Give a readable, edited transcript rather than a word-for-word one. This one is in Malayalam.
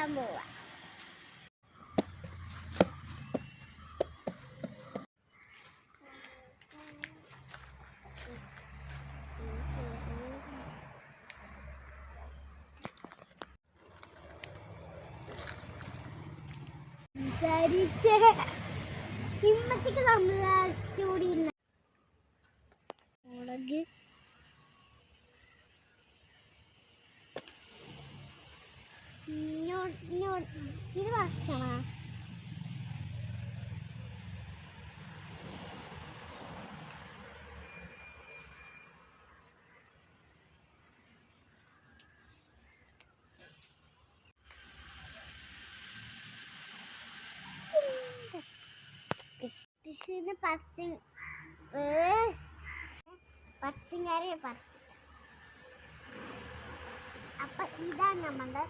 വെക്കാൻ പോവാ. ഇമ്മച്ചിക്ക് ചൂടി മുളക് ഇത് ഭക്ഷണ പച്ചക്കറി അപ്പൊ ഇതാണ് നമ്മളുടെ